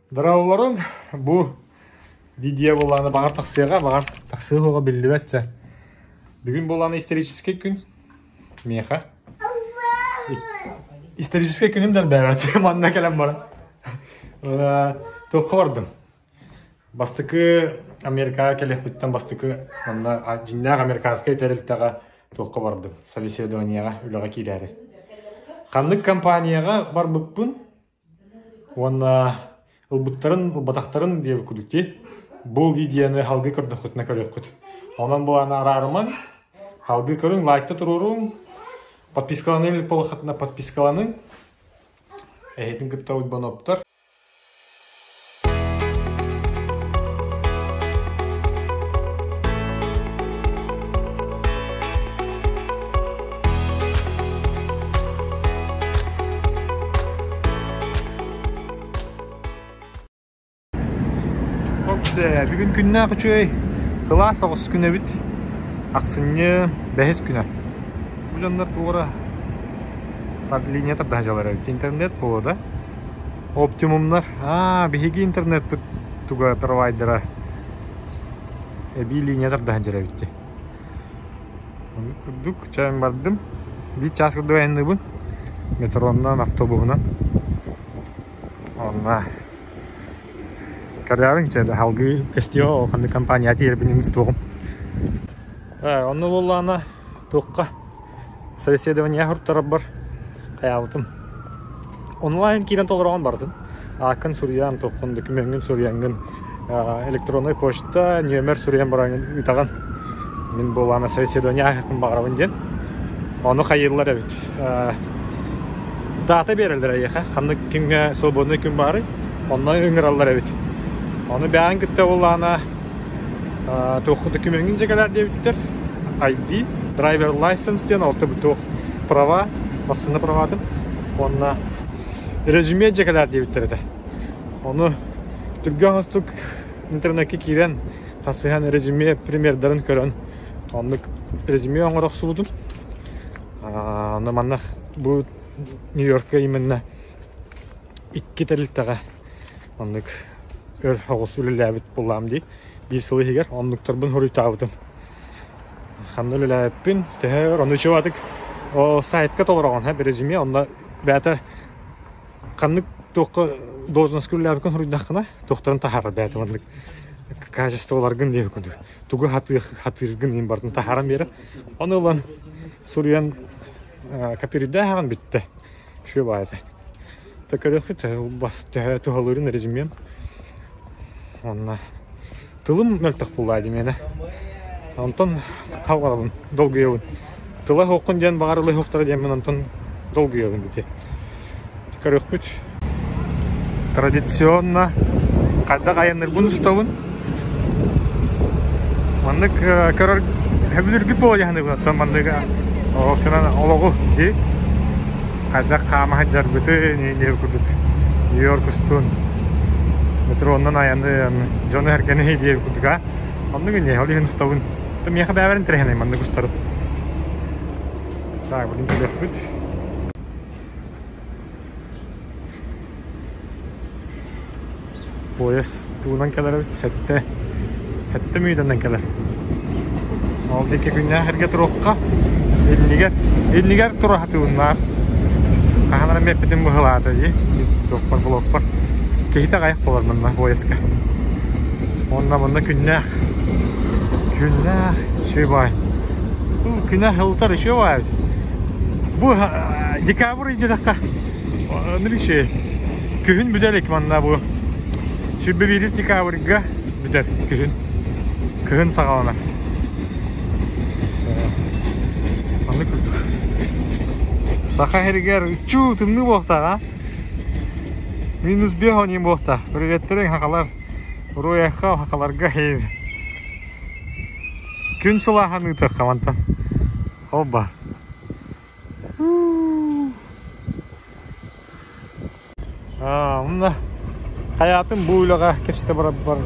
Дырауларын bu video боланы бағар тақсыға, бағар тақсыға білді бәтчі. Бүгін боланы исторический күн. Меха. Исторический күнім дәл бәйбәт. Манна кәлем бара. Тоққа бардым. Бастықы Америкаға келек біттен бастықы жиннақ американскай тәріліктіға тоққа бардым. Собеседованияға үліға кейләді. Қандық компанияға бар бұппын. Оны ылбатақтарын деп күдікте бұл видеоны халғы көрді құтына көрек құт. Онан боланы арарыман халғы көрің лайкта тұрурың подпискаланын полықатына подпискаланын әйетін күтті ұйбан оптар. Бүгін күніне қычой қыла соғыс күні біт ақсыны бәхес күні. Бұл жандар туғыра линия тарда жалар өтті. Интернет болады. Оптимумнар. Бігеге интернет тұға провайдера. Әбей линия тарда жара өтті. Күрдік, чайын бардым. Bir час күрді әйінді бұн. Метроннан, автобуғынан. Онна. Kararın içinde halgı kestiyor o kandı kampanya diye benimiz toğum. Onu bollana toqqa собеседование hurtarab bar. Qayavdım. Online kiren toğran bardın. Akın Suriyan toqqun dokumentin Suriyangın elektronnoy pochta nömer Suriyan barangın itagan. Min bollana собеседование haqqın bağırabın den. Onu hayırlar evet. Data berildir ayaqa. Kandı kimge sobodnoy kim bari. Ondan öngörallar evet. Onu beğen gitti olana toqu dokumentin cekeler diye bittir. ID, driver license diyen orta bir toq prava, basını pravatın. Onunla rezüme cekeler diye bittirdi. Onu Türkçe hastuk internetke kiren kasıhan rezüme primerlerin körün. Onu rezüme olarak suldum. Onu mannak bu New York'a imenle 2 teliktağa onu ör hoğus ülelebit bulam di. Bir sılı higer onluktar huru tavdım. Xanlı ülelebin teher onu çoğadık. O saytka tolrağın ha bir rezüme onda bäte kanlık toqqa должность ülelebin huru daqına doktorun taharı bäte onluk kajestolalargın diye kundu. Tugu hatırgın in bardın taharam beri. Onu olan Suriyan kapiride hagan bitti. Şu baydı. Takırıqı bas tuhaların rezümem. Onunla tılım möltük bulaydı mene. Ondan havalarım dolgu yolun. Tıla hoqun den bağırlı hoqtara demen ondan dolgu yolun bite. Çıkarıq büt. Tradisyonla qadda qayanır bunu tustavın. Mandık körör hebilir gibi olacağını bu. Mandık o sınan oloğu di. Qadda qama hajar bütü ne kurduk. New York üstün. Metrondan ayandı Johnny herkene hediye kurduk ha. Onu günye holi henüz tavun. Tam yaha beraber interhene mandı kustarıp. Tak bulun telefon. Poyas tuğundan kadar sette. Hette müyden kadar. Oldu ki günye herge turokka. Elniger turahatı bunlar. Kahanlara mepetin bu hıladı diye. Doktor blokpar. Kehite qayak bolar mında boyaska. Onda günah. Günah şey bay. Bu günah hıltar şey var. Bu dekabr idi dakika. Ne şey. Kühün büdelek manda bu. Şübbe biris dekabrga büder kühün. Kühün sağalana. Anlık. Saha herger uçu tımlı boğta. Minus bir hani boğta. Privetlerin hakalar. Roya hakalar gayet. Gün sulahanı tıkamantan. Oba. Bunda hayatım bu ulağa keçte beraber.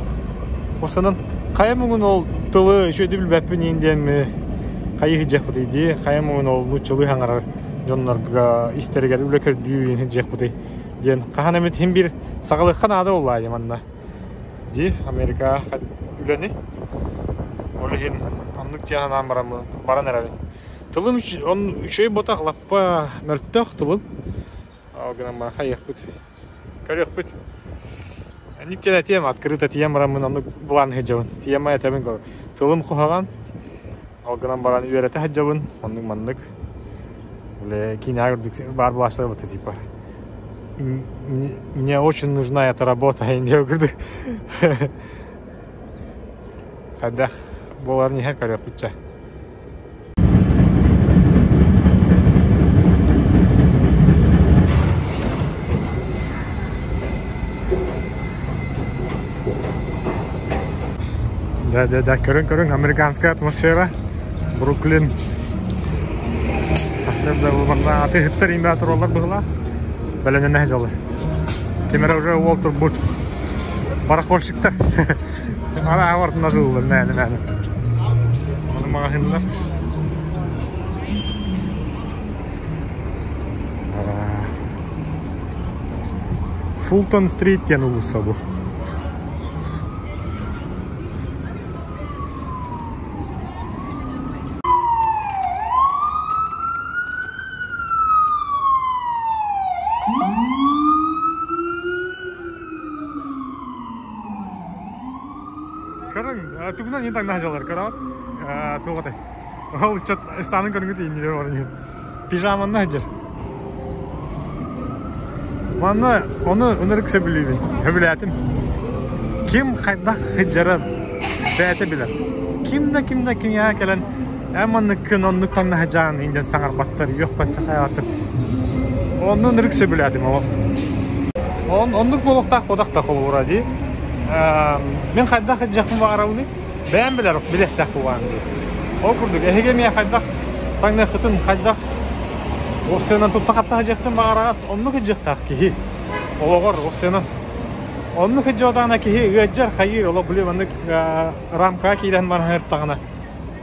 Osanın kayamın ol tılı şöyle bir bepin indiyen mi? Kayı hicek bu deydi. Kayamın ol bu çılığı hangar. Jonlarga isterger ülker düğün hicek bu deydi. Diyen kahan emet hem bir sağlıkkan adı olayım anna. Di Amerika üleni. Olihin anlık diyan ambaramı baran erabi. Tılım üçey botak lappa mörttök tılım. Ağınan bana hayık bit. Körük bit. Никогда тема открыта тема рамын анны булан хеҗавын. Тема ятабын кор. Тылым кухаган. Алгынан баран үйрәтә хеҗавын. Онның маннык. Бле кинагырдык бар булашлар бу типа. Мне очень нужна эта работа, я не говорю. Когда болар не хәкәр yapıcı. Да, көрін, американская атмосфера, Бруклин. Асырда бұлғанда аты ғыттар имбеатыр олар бұғыла, бәлінен әж алыр. Кемері уже Уолтер Бут, барақболшықтар. Ана ағартында жылылыр, мәні. Оны мағахындар. Фултон стрит кен ұлыса бұл. Тугунан ентаң нажалар карат. Тугаты. Ол чат станын көрүнгүт инде бар. Пижаманы нажер. Манна оны өнөрүксө билбейм. Хөбүләтим. Ким кайда хыжара бәте билер. Ким я келен. Аманны кынонны таңна хажан инде саңар баттар yok баттар хаятып. Оны өнөрүксө биләтим ол. Онлук болуктак бодакта кол уради. Мен кайда хыжакмын барауны. Ben bilerim, bilektek bu var diye. Okurduk, ehegemiye kaydak, tangne kıtın kaydak. Oksiyondan tuttak hapta hacıktın bağıragat, onluk hıcıktak ki. Oğur, oksiyondan. Onluk hıcı odağına ki, ıccar hayır, ola biliyor, onluk ramka kiyden bana hırttağına.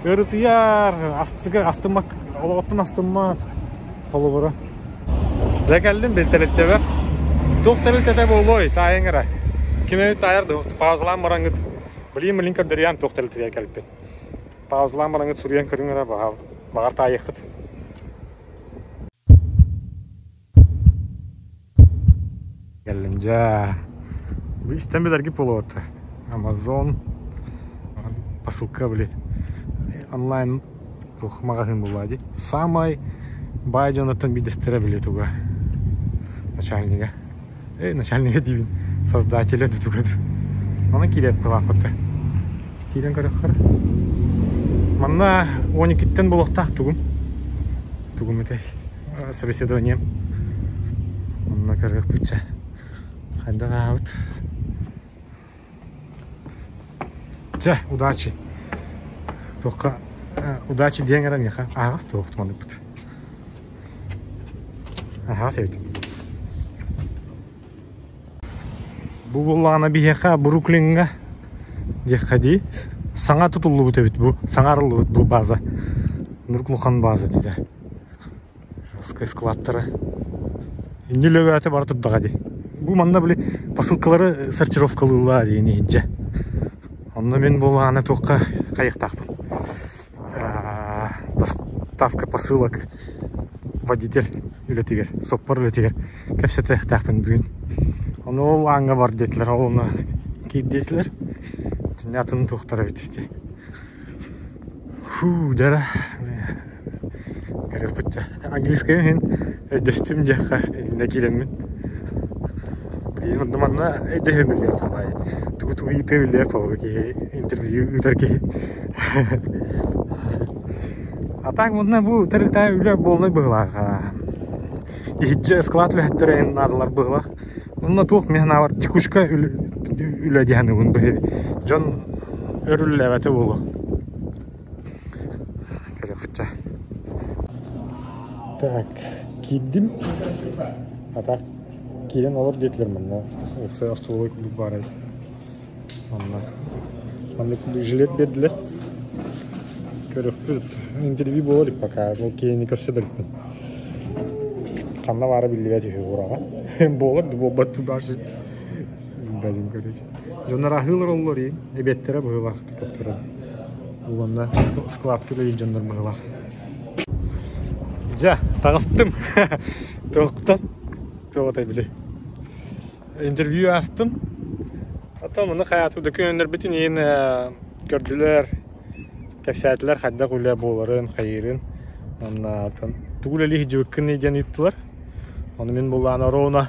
Örütüyar, astırmak, ola otun astırmak. Kolu bura. Ne geldin, bir telette ver. Doğuk telette de bu oloy, tayın gara. Kime tayar doğuk, pauzlan barangıt. Bileyim linker deriyan toxtalı diye gelip. Pauzlan barangıt suriyan körüngara bağır tayıqıt. Gelince bu İstanbul'da gibi oldu. Amazon посылка били. Онлайн магазин булады. Самай байжонотон бидестере били туга. Начальника. Начальника дивин. Создателя туга. Она киреп кылакты. Кирен каракар. Манна 12-тен булактак тугум. Тугум эте. Собеседование. Манна карак путча. Ханда аут. Жа, удачи. Только удачи деньги не ха. Ага, стохт маны пут. Ага, севит. Бу буллана бихеха Бруклинга дехади. Саңа тутулу бут бит бу. Саңарылы бут бу база. Нуркулхан база диде. Складтары. Инде лөвәте бар тут дагади. Бу манда биле посылкалары сортировкалыла дени хиҗә. Онда мен булганы тоққа кайыктакмын. Доставка посылок. Водитель үлетигер, соппар үлетигер. Кепсете тахпын бүгүн. Оны ол аңга бар детлер, оны кийдетлер. Тинятын тоқтара битти. Дара. Керек битти. Английский мен дөстүм жакка эзинде келемин. Онда манна эдемелер бай. Тугу итебилер павги интервью үтәрки. Атак монда бу тәрилтә үле болны булган. Иҗе складлы хәттерен нарлар булган. Онда тук мехна бар тикушка үле дигән бу бер. Жон өрүлләвәте булган. Керәкчә. Так, киддим. Атак кирен алыр детлер монда. Окса астылык бар. Анда жилет бердилер. Көрөкпүт. Интервью болор пока. Ол кейини көрсөдүр. Кандай бары билбей жүрөт урага. Болар, болбатту башы. Бәлім көрейші. Жондар ахылар олар ең. Эбеттері бұғылақ тұқтыры. Оланда склад көлі жондар бұғылақ. Жа, тағыстым. Тоқтан. Тоғытай біле. Интервью астым. Ата мұны қаяты дөкөнлер бітін ең көрділер. Кәпсәтілер қадда құлы боларын, қайырын. Түгіл әлі жүккін еден еттілер. Оны мен болған орауына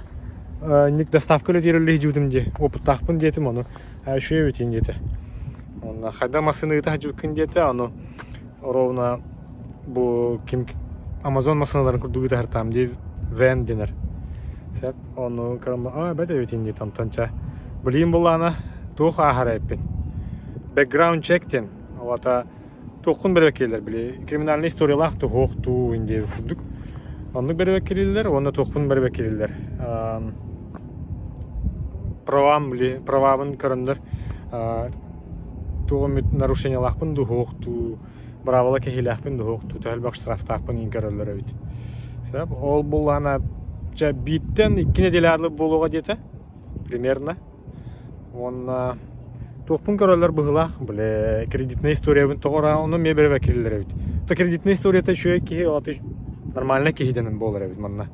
ник доставкалы терілі жүдімде. Опыттақпын детім оны. Әшуе өтейін деті. Қайда масыны ұтақ жүккін деті. Оны орауына бұл Amazon масыналарын күрдігі тәртам де вен денер. Сәп, оны қарамда, бәді өтейін де тамтанча. Білейін болғаны тоқ ағар әйппен. Background check'тен. Олата тоқын бір өкелер біле. Криминальный историялақ тоқ инде күрдік. Оны бір өкелелер, оны тоқын бір өкелелер. Правабын көріндер. Тоғын нарушениялақпын тоқ Бравала кехилахпен дохту тәлбак штрафтақпын инкаралар бит. Сәб ол булана жа биттен 2 неделярлы болуга дете примерно. Онна тоқпун көрөлөр быгылак, биле кредитная историябын тогора оны ме бере кирилер бит. Та кредитная историята шөй ки аты нормально кехиденен болар бит манна.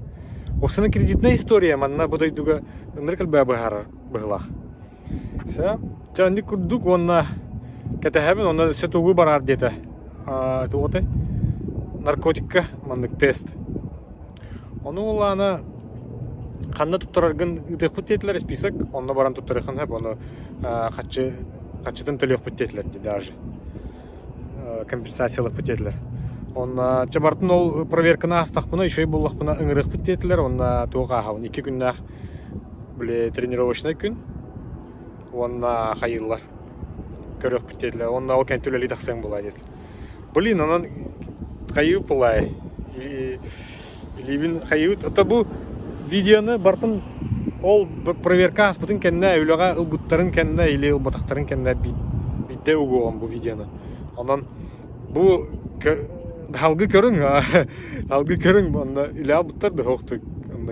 Осыны кредитная история манна будай дуга ныркал бабахар быгылак. Сәб жанды курдук онна кетәһәбен онна сетугу барар дете. Туғытай наркотикка мандык тест. Оны оланы қанда тұттырарғын ұтық бүттетілер список, оны баран тұттырықын әп, оны қатшытын төлек бүттетілер де даже. Компенсациялық бүттетілер. Оны жабартын ол проверкіна астақпына, үшей боллақпына ұңырық бүттетілер, оны туға ағауын 2 күннақ біле тренировочный күн, оны қайылар. Көрек бүттетілер, оны ол кән төлелі тақсаң болады. Блин, анан қайып бұлай. Илибин қайып. Ота бұл видеоны бартын ол проверка аспытын кәнне өйліға ұлбыттарын кәнне или ұлбатақтарын кәнне бидде ұғуған бұл видеоны. Анан бұл халғы көрің, халғы көрің, үлі албыттар да хоқты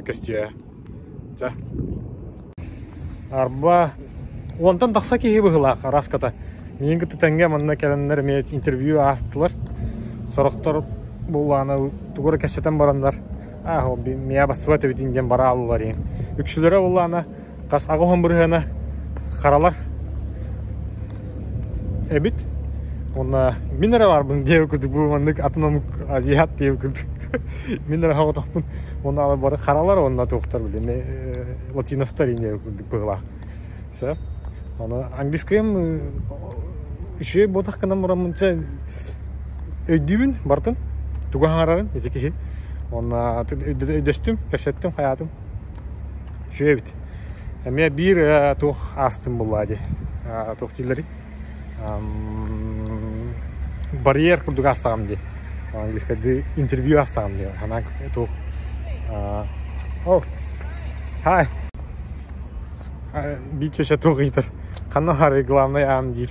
кәстея. Жа. Арба, онтан тақса кейі бұғылақ, раската. Мен күтті тәнге мұнына кәлінлер мейт интервью астылар. Сұрықтар болғаны тұғыры кәшетен барандар. Мея басуат өтінден бара алылар ең. Үкшілері болғаны қас ағуған бұрғаны қаралар. Әбіт. Онна минера бар бұн деу күрдік. Бұл мұндық атынамық азиат деу күрдік. Минера қауы тақпын. Онна алы бары қаралар, онна тоқтар біле. Латиностар ең деу күрдік бұғылақ. Оны английскайым үші ботаққынан мұрамынша өйдігін бартын, туған арарын, етекеге. Оны өйдөстім, кәшеттім, қаятым. Үші өйбіт. Әме бір тоқ астым болады. Тоқ тейлері. Барьер күрдік астағым де. Английскайды интервью астағым де. Хана тоқ. Хай. Бит чөше тоқ етір. Қанна хары главный ам дейір.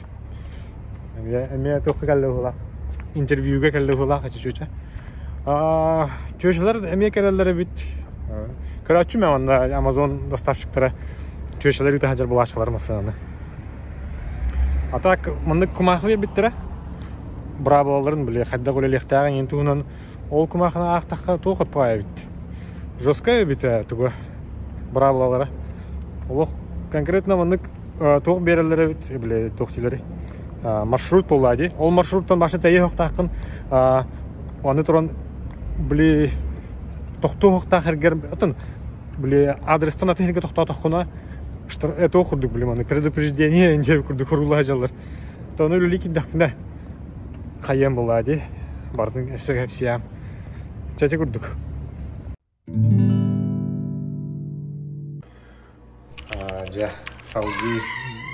Әме тоқы кәлі ғылақ. Интервьюге кәлі ғылақ әчі чөше. Чөшелер әме кәлілері бит. Көрәтші мен анда Amazon доставщиктары чөшелер үті хәжер бұлашылар масыны. Атак мұндық күмақы биттірі. Бұра болаларын біле, қайда қолы лектағын ең туғынан ол күмақына ақтаққа тоқыт пая бит. Жоская бит тұғы бұра болалары. Олық конкретно мұндық тоқ берілері бит, біле тоқсилері. Маршрут болады. Ол маршруттан башы тәйе хоқтақын оны тұрын біле тоқты хоқтақ әргер біле адрестан атынығы тоқта тоққына это окурдук, блин, предупреждение, не курдук урлажалар. То ну люлики дахна. Хаям булади. Бардын эсеге сиям. Чача курдук. Жа, салды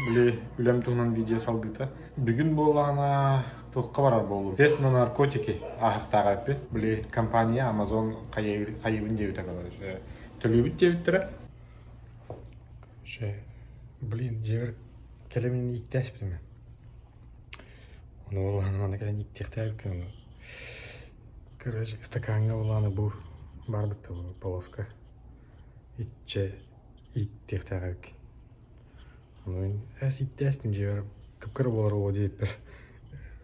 биле үлем тугунан видео салдыта. Бүгүн болгана тоққа барар болду. Тест на наркотики ахтага бе. Биле компания Amazon кайыбын деп аталат. Төлөбүт деп атат. Блин, жевер келемин иктеш билме. Оны оланы мана келен иктехтер кем. Короче, стаканга оланы бу барбытты полоска. итче иттехтагак. Ну, эс иттестим жер кыпкыр болар о деп бер.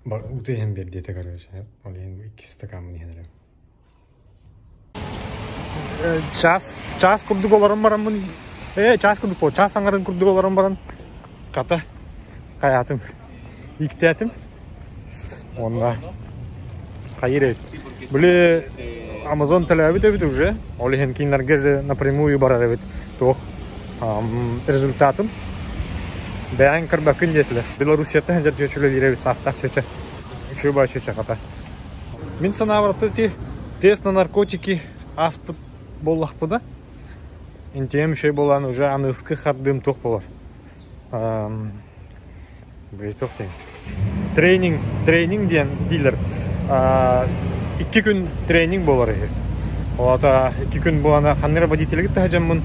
Бар утеем бер дете короче. Олен 2 стакан мені хенерем. Час курдук оларым барам бун. Час курдук по, час аңарын курдук оларым барам. Ката каятым. Иктетим. Онда кайрет. Бле Amazon телебит бит уже. Олен кинлерге же напрямую барар бит. Тох результатым. Бәйін кірбәкін детілер. Белорусияты әнжер жөчілі еребет састақ чөчі. Үші бай чөчі қата. Мен санавырты тест на наркотики аспыт боллақ бұда. Интем үшей болан уже анысқы қардым тоқ болар. Бәй тоқ дейін. Тренинг дейлер. 2 күн тренинг болар егер. Олата 2 күн болана қаннера водителігі тәжем мұн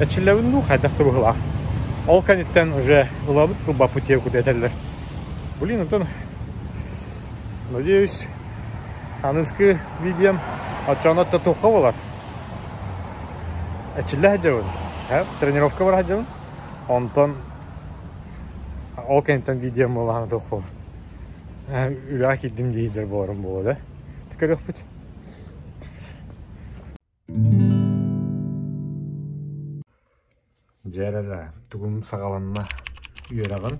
әтшіләуін бұл қайдақты бұғылақ. Ол канеттен уже улабыт тулба путевку детелер. Блин, Антон. Надеюсь, анысқы видеом атчанатта тоққа болар. Әтшілі әжеуін. Тренировка бар әжеуін. Антон ол канеттен видеом болағаны тоқ болар. Үлі келдім дейдер боларым болады. Тікер өқпіт. Жерелі түгім сағаланына үйераған.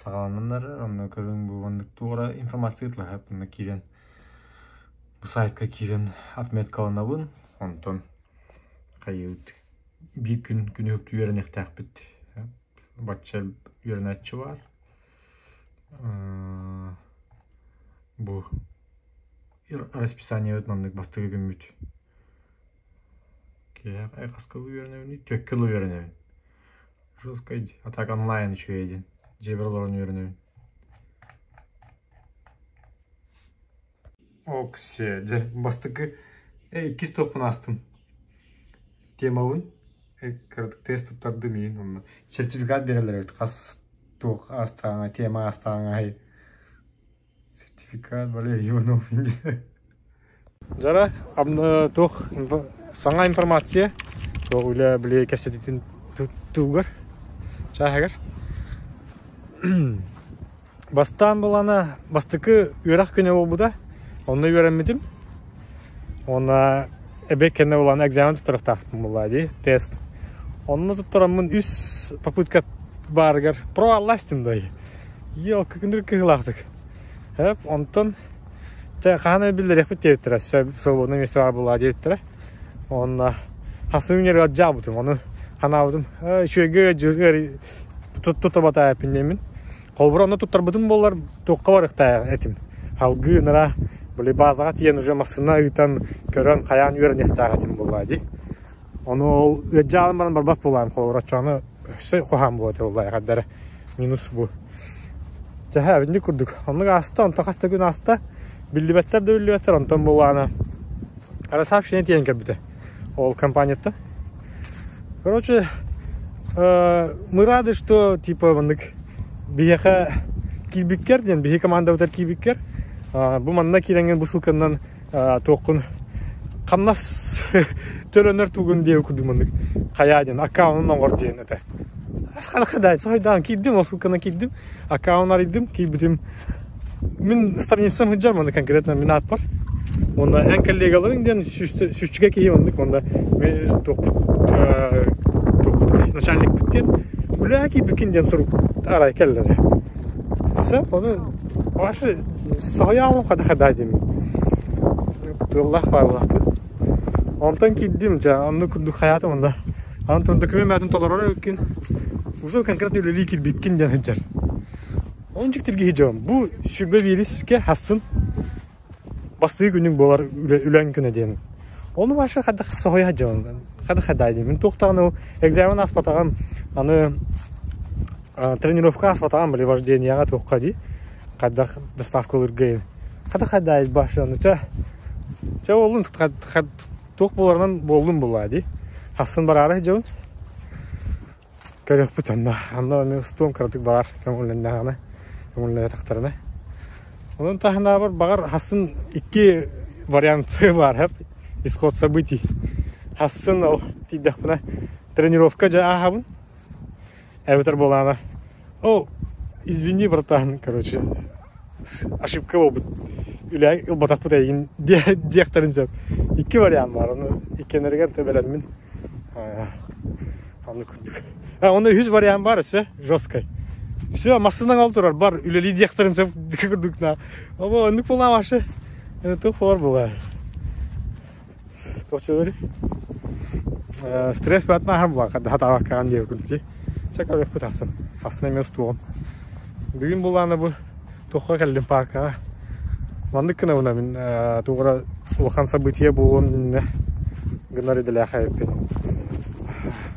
Сағаланынлар, онына көрін бұғандық туғыра информация етілі. Бұны кейден, бұл сайтқа кейден отметкалына бұн. Онтон қайыуыт. Bir күн өпті үйерін еқтәқ біт. Батчал үйерін әтші бар. Бұл расписание өтмандық бастығы күн бүт. Айқасқылы үйерінеуін, төккілі үйерінеуін. Жозқайды. Атак онлайн үші еден. Жебірлерін үйерінеуін. Оксе. Бастығы 2 стопын астым. Темауын. Кірдік тест тұттарды мейін. Сертификат берелер өт. Қас тоқ астағыңа, тема астағыңа. Сертификат балер Иванов инде. Жара, абны тоқ саңа информация. Тоқ үлі біле кәсететін тұлғыр. Чағығыр. Бастан болана, бастықы үйрақ көне ол бұда. Оны үйеренмедім. Оны әбек кәне болана экзамен тұттырық тақтым болады. Тест. Оны тұттырамын 3 попытка барғыр. Про алластым дай. Ел, күкіндір кығылақтық. Онтын қағаны білдірек біт деуттірі. Свободный место бар болады деуттірі. Оны қасы өнері ғаджа бұтым. Оны қана бұтым. Шөйгі жүргер тұты бата әпіндемін. Қолбыр оны тұттар бұтым болар тоққа барықта әтім. Халғы нұра бұлі базаға тиен уже масына үйтан көрін қаян үйерін ектар әтім болады. Оны ол ғаджалым барын барбақ болайым. Қолбыр атчаны өсі қоған болады олай қаддары. Минус бұл. Жаға әбінде күрдік. Оның аста, онтан қаста күн аста білдібәттер де білдібәттер. Онтан болағына әрі сообщение тиен кәрбіті. Ол компанияты. Короче, мы рады, что типа бияқа кейбіккер, бия команда өтер кейбіккер. Бұл манна кейленген бұсылқаннан тоқын қамнас төлөнер туғын деу күрді мандық. Қаяден, аккаунын оңғыр дейін өті. Ашқаны қадай, сойдан кейдім, осылқана кейдім, аккаун аридым, кейбітім. Мен страницам ғыджар мандық конкретно мен ат бар. Онда ән коллегаларын ден сүшчіге кейі мандық. Онда мен тоқпыт начальник біттен. Үлі әкей бүкін ден сұруп арай кәлілері. Сөп, оны башы сағай алым қадай деймін. Тұғылақ бар олақты. Онтан кейдім, онды күрді қаятым онда. Антон документін толарары өткен. Уже конкретно үлі кейл біткен ден ғыджар. Onun ciktirgi hicam. Bu şübbe virüske hassın bastığı günün bolar ülen güne diyelim. Onu başka kadar soğuya hicam. Kadar diyeyim. Ben toxtağını o egzamen aspatağım. Anı тренировка aspatağım bile vajdeniyana toxqa di. Kadar dostavka olur geyim. Kadar diyeyim başlanı. Ça olun tox bolarından boldum buladı. Hassın barara hicam. Körük bütünde. Anla ben ustum kırdık bar. Kemal'den Onunla taktırına. Onun tahına var. Bağır hasın 2 varyantı var hep. İskot sabiti. Hassın o tiddak buna тренировка жаахабын. Эвтер болана. О, извини, братан, короче. Ошибка болбут. Үләй ылбатак бут эгин диактарын сөп. Икки вариант бар. Аны икенерге тебелермин. Аны күрдүк. Оны 100 вариант бар, все жесткой. Все, массынан алып турар, бар үлели диактарын сөп күрдүк на. Ама өндүк болам ашы. Это фор була. Точно. Стресс пятна була, когда хатава кан деп күрдүк. Чакап өкпөтасың. Астына эмес тугам. Бүгүн буланы бу тохка келдим паркка. Мандык кына уна мен тугра улхан событие болгон гынар эделе хайып.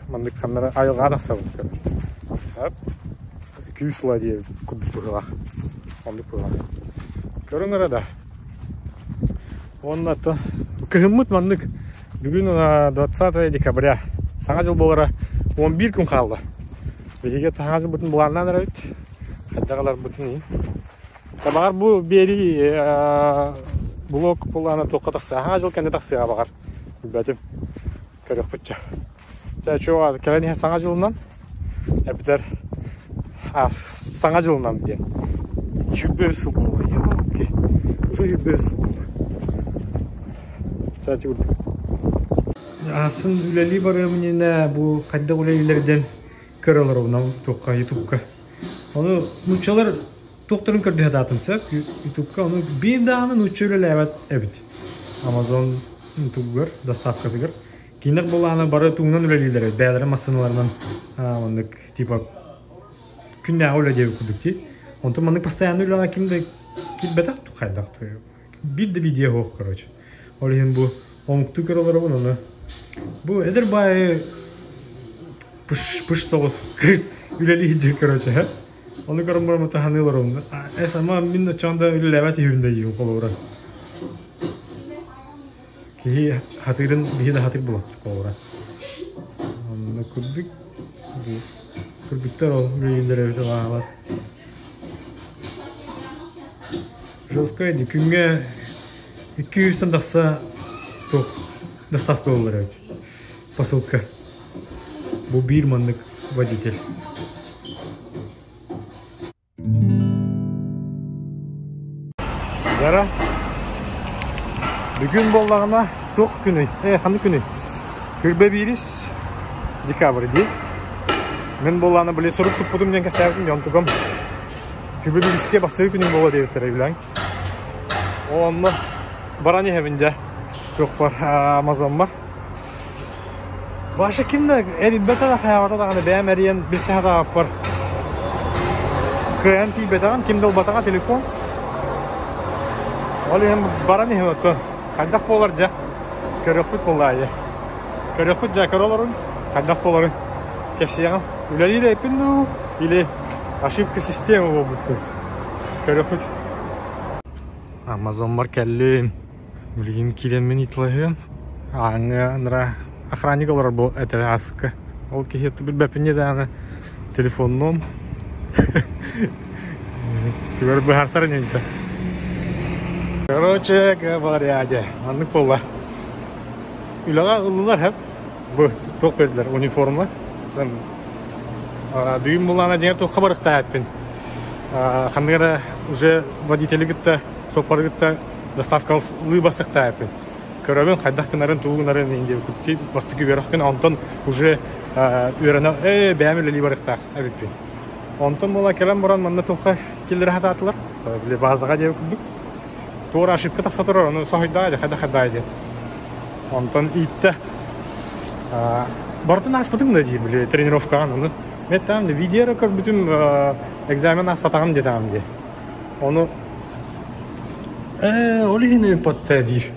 Мандык канара айылга дакса болду. Хап. 200 сыла деп күрдүк. Мандык була. Көрүңөр да. Онда то кыммыт мандык бүгүн 20 декабря. Саңа жыл болора 11 күн калды. Беге таңа жыл бүтүн булгандан эрет. Хаддагалар бүтүн. Табагар бу бери блок булганы токка такса. Саңа жыл кенде таксыга багар. Бәтим көрөк бүтчө. Та чоо келени саңа жылынан эптер саңа жылынан ден. Жүбөсү болду. Йоки. Уже жүбөсү болду. Та чуу. Асын үлели бары менен бу кадда үлелерден көрөлөр унан токка ютубка. Onu nuşçalar doktorun kördüğü hadatımsa YouTube'ka onu bir daha nuşçalar evet Amazon YouTube'lar dostavkadılar. Kinek bolağına barı tuğundan ülelilere değerli masanalarından onluk tipa günde öyle diye okuduk ki ondan manlık pastayanlı ülelere kimde betak tukaydak bir de video yok короче. Olayın bu omuktu körüleri bunu bu eder bayağı pış soğuz üleli hicir короче. Onu görünmüyor tahanılar onda. Ama minne çanda öyle levet yüründe yiyor kolora. Ki hatırın bir de hatır bulat kolora. Onu kurduk. Kurduklar o yürüyünlere bir şey var. Жесткойdi. Күнгө 200'den taksa çok доставка olur evet. Посылка. Bu bir manlık водитель. Yara. Bugün bollağına tok günü. Hanı günü. 21 dekabr değil. Men bollağına bile sorup tutpudum diye kasabım yantıgam. 21'e bastığı günün bolla diye bitireyim. O anda barani hevince çok var Amazon var. Başka kimde? Elbette de hayata da hani beğenmeyen bir şey daha var. Klienti bedagan kimde ol bataga telefon. Olayım barani hem otu. Kaddak bolarca. Körökpüt bolayı. Körökpüt jakarolorun. Kaddak boların. Keşiyağım. Üleli de yapındu. İle aşıpkı sistemi bu buttu. Körökpüt. Amazon var kellim. Bilgin kilemin itlahım. Anra охранник олар bu это асыка. Ол кехетті бір бәпіне дағаны телефонным. Теперь бы харсар ненче. Короче говоря, anlık bolla. Ülağa ılılar hep. Bu tok verdiler uniformla. Düğün bulana cennet tok barıqta hepin. Xandıgara уже водители гытта, сопары гытта доставкалы басықта hepin. Köröbün qaydak kınarın tuğunların inge kütki bastıkı veraqken ondan уже öğrene beğenmeli barıqta hepin. Ondan bola kelem boran manda toqqa kelleri hatatılar. Bile bazıga diye küldük. Doğru aşıpka taqsa turar onu sahidaydı, xadaydı. Ondan itte. Bartın aspatın da değil bile trenirovkan onu. Ben tamam da video rekord bütün egzamin aspatağım diye tamam diye. Onu öyle yine patta değil.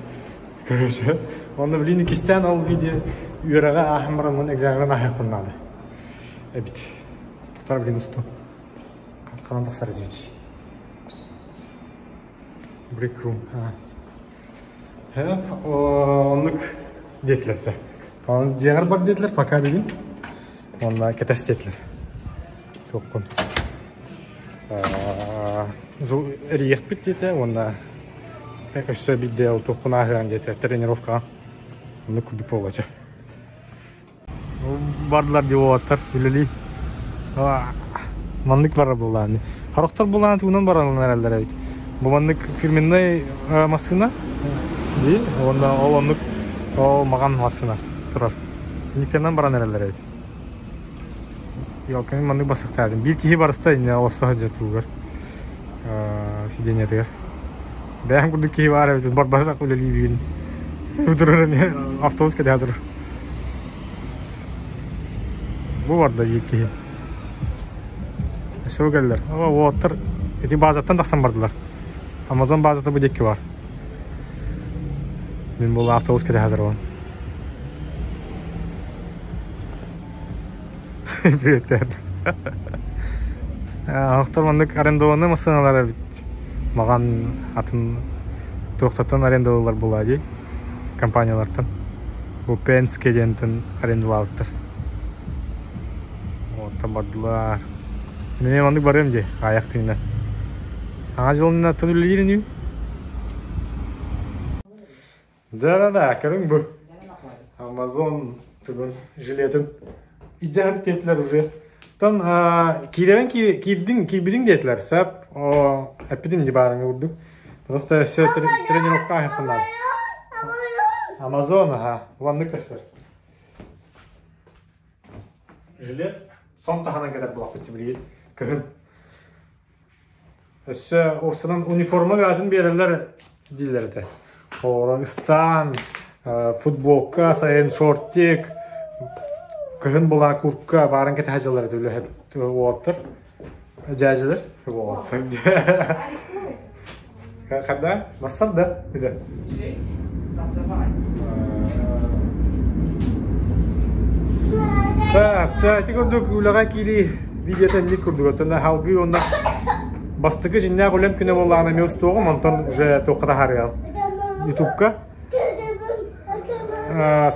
Короче, onu bilin ikisten al video yürege ahmırımın egzamin ahyak bunlardı. Evet. Tutar bilin ustu. Kalan taksar edici. Break room. Hep onluk detlerce. Onun ciğer bak detler paka bilin. Onunla ketes detler. Çok kun. Riyek bit dete onunla Össe bir de tokkuna ahıran dete trenirovka. Onu kurduk olacak. bardılar diye oğatlar. Bileli. Mandık var bulanı. Haroktar bulanı tuğundan baranın herhalde evet. Bu mandık filminde masına değil. Onda o mandık o magan masına turar. İlklerinden baran herhalde evet. Yok yani mandık basık terdim. Bir kişi barısta yine olsa hacı tuğlar. Sidenya diyor. Ben kurduk kişi var evet. Barbasak bileli bir gün. Dururun ya. Avtobus kadar durur. Bu var da bir kişi. Şöyle geldiler. Ama o atlar eti bazattan taksan bardılar. Amazon bazatı bu dekki var. Ben bu avtobus kadar hazır olan. Büyük derdi. Ahtarmandık arendovanı masanalara bit. Mağan atın toktatan arendalılar buladı. Kampanyalardan. Bu Penske'den arendalıktır. Orta bardılar. Mene mandık barıyorum diye ayak kıyına. Ağacılığının atını ülleyelim değil mi? Cana da görün bu. Amazon tübün jiletin. İcahır tiyetler уже. Tan kiyden kiybidin diyetler. Sap o epidin cibarını vurduk. Просто все тренировка yaptılar. Amazon ha. Vandı kısır. Jilet son tahana kadar bu hafta biliyor. Kıhın. Orsadan uniforma verdin bir yerler dillerde. Orastan futbolka, sayın şortik, kıhın bulan kurtka, barın kete hacaları da öyle hep oğattır. Cacılar. Oğattır. Kada? Nasıl da? Bir de. Saya kurduk ulağa kiri videodan ne kurduk? Tanda halgı onda bastıkı jinne golem küne bollağına mevzu toğum ondan уже toqada harıyal. YouTube'ka.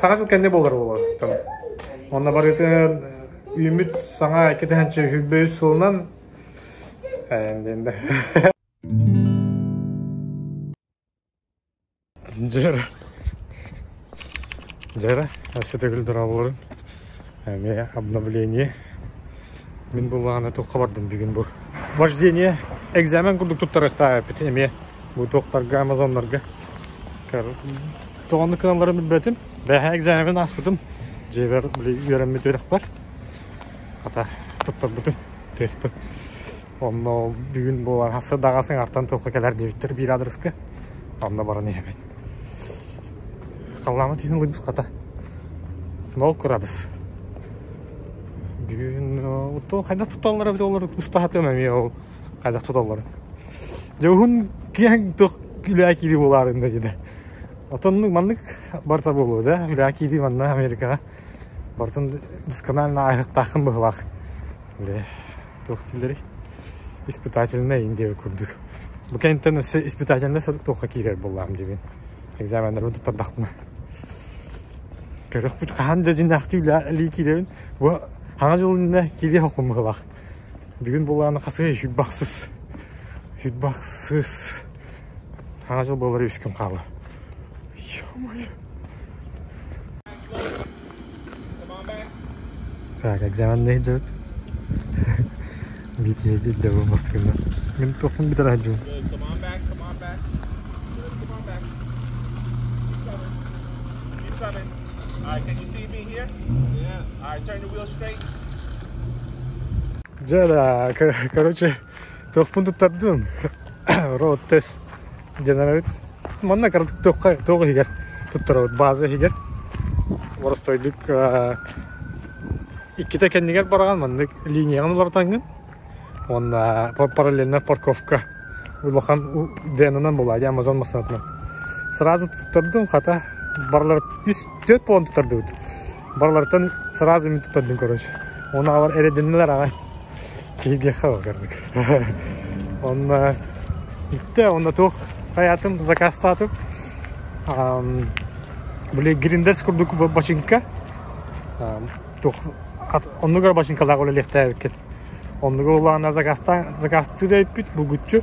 Sana jıl kende bollar olur. Onda var eten ümit sana iki tanece hübbeyi sılından endinde. Жара, әсетегіл дұрабылырын. Әме обновление. Мен бұл ағана тоққа бардым бүгін бұл. Вождение, экзамен күрдік тұттарықта әпет. Әме бұл тоқтарға, амазонларға. Тоғанды каналларын білбәтім. Бәхі экзамен аспытым. Жебер үйерімет өрік бар. Қата тұттар бұтым. Теспі. Онда бүгін бұл ағасы дағасың артан тоққа кәлер дебіттір бір адрескі. Онда баран ебет. Қаллама тегін ұлыбыз қата. 0 градус. Бүгін қайдақ тұталары бі олар ұстағатым әме ол қайдақ тұталары. Жоғын кейін тұқ үлі әкейді боларында деді. Отонның маңдық барта болу да. Үлі әкейді маңна Америкаға. Бартын досконально айық тақын бұғылақ. Тұқ тілдері испытательіне ендегі көрдік. Бұл кәнттен өсі испытательінде сұрық тұққа кейлер болам дебен. Экзамендер бұд тұттардақпына. Көрік бұд қаған жажын активлі әлі кейлерін. Бұл хаңа жылында кейле хоқым бұғылақ. Бүгін болағаны қасығы хүтбақсыз. Хүтбақсыз. Хаңа жыл болары 3 күн қалы. Так, экзамен не жауд. Битіне дейді болмастығында. Мен тоқын бітір әджуым. Alright, can you see me here? Yeah. Alright, turn the wheel straight. Жада, короче, тоқпын тұттардым. Роуд тест. Денарабит. Манна кардық тоғы хигер. Тұттарауд базы хигер. Орыстойдық. Иккіте кәндігер бараған мандық линияған олар таңын. Онда параллельно парковка. Улахан венынан болады, Амазон масынатынан. Сразу тұттардым, қата барлар 4 пон тұттарды өт. Барлардан сразу мен тұттардым, короче. Оны алар әреденілер ағай. Кейге қау көрдік. Онда үтті, онда тоқ қаятым, закастатып. Бұле гриндерс күрдік башынка. Онныгар башынкалағы олы лехті әвекет. Онныгар олағына закасты да өппіт, бұл күтчі.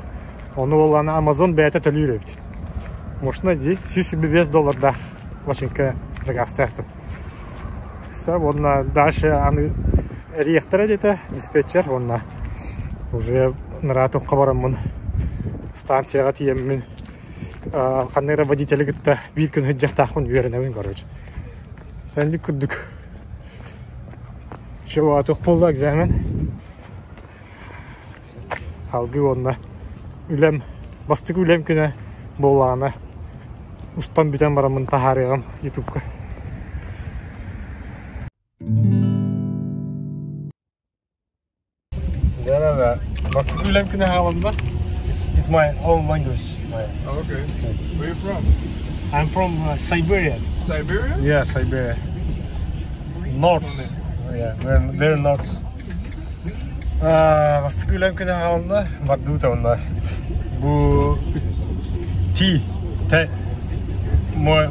Оны олағына Amazon бәйті төлі өппіт. Мошына дей, $105 башынка закасты әстім. Все, он дальше ректор это диспетчер, он уже на рату кабарамын станцияга тиеммин. Ханнера водители гытта бир күн хыджартахын үйренебин, короче. Сенди күдүк. Чего атык болду экзамен. Алгы онна үлем, бастык үлем күнө боллагана устан бүтен барамын тахарыгым ютубка. Yeah, бастык үлем күнө халымда. It's my own language. Oh, okay. Where you from? I'm from Siberia. Siberia? Yeah, Siberia. North. Yeah, very north. Бастык үлем күнө халымда бардыта онда. Бу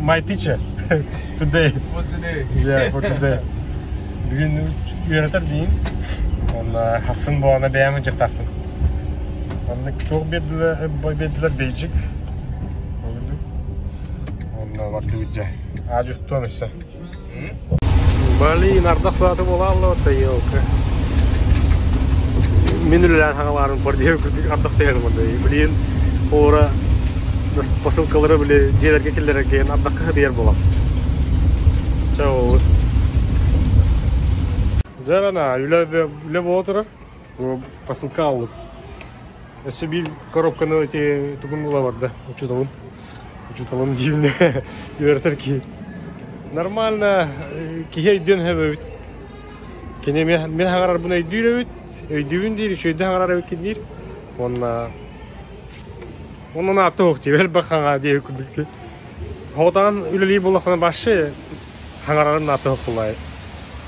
my teacher today. For today? Yeah, for today. Бүгін үйретер дейін. Оны хасын болана бәйімі жықтақтым. Оны тоқ берділер бейджік. Оны барды өтже. Ажы үстуан өсі. Блин, ардақ бұлаты бола алла өтті елкі. Мен үлілән хағаларын бардығы күрдік ардақ дейгім онда. Блин, оғыра посылкалары біле жерлерге келдерге кейін ардаққа дейер болам. Чау. Жарана, үлі болатыры. Бұл посылка алып. Өсі бір коробканы өте түгін бола барды. Учуталым дейміне үйертір ки. Нормально кихе өйден өбі өйт. Кене мен хағарар бұна өйдейр өйт. Өйдейін дейір, үші өйді хағарар өйт дейір. Onun atı hoqti, vel baxağa deyə kürdük. Hodan üleli bolaqana başı hangarların atı hoqulay.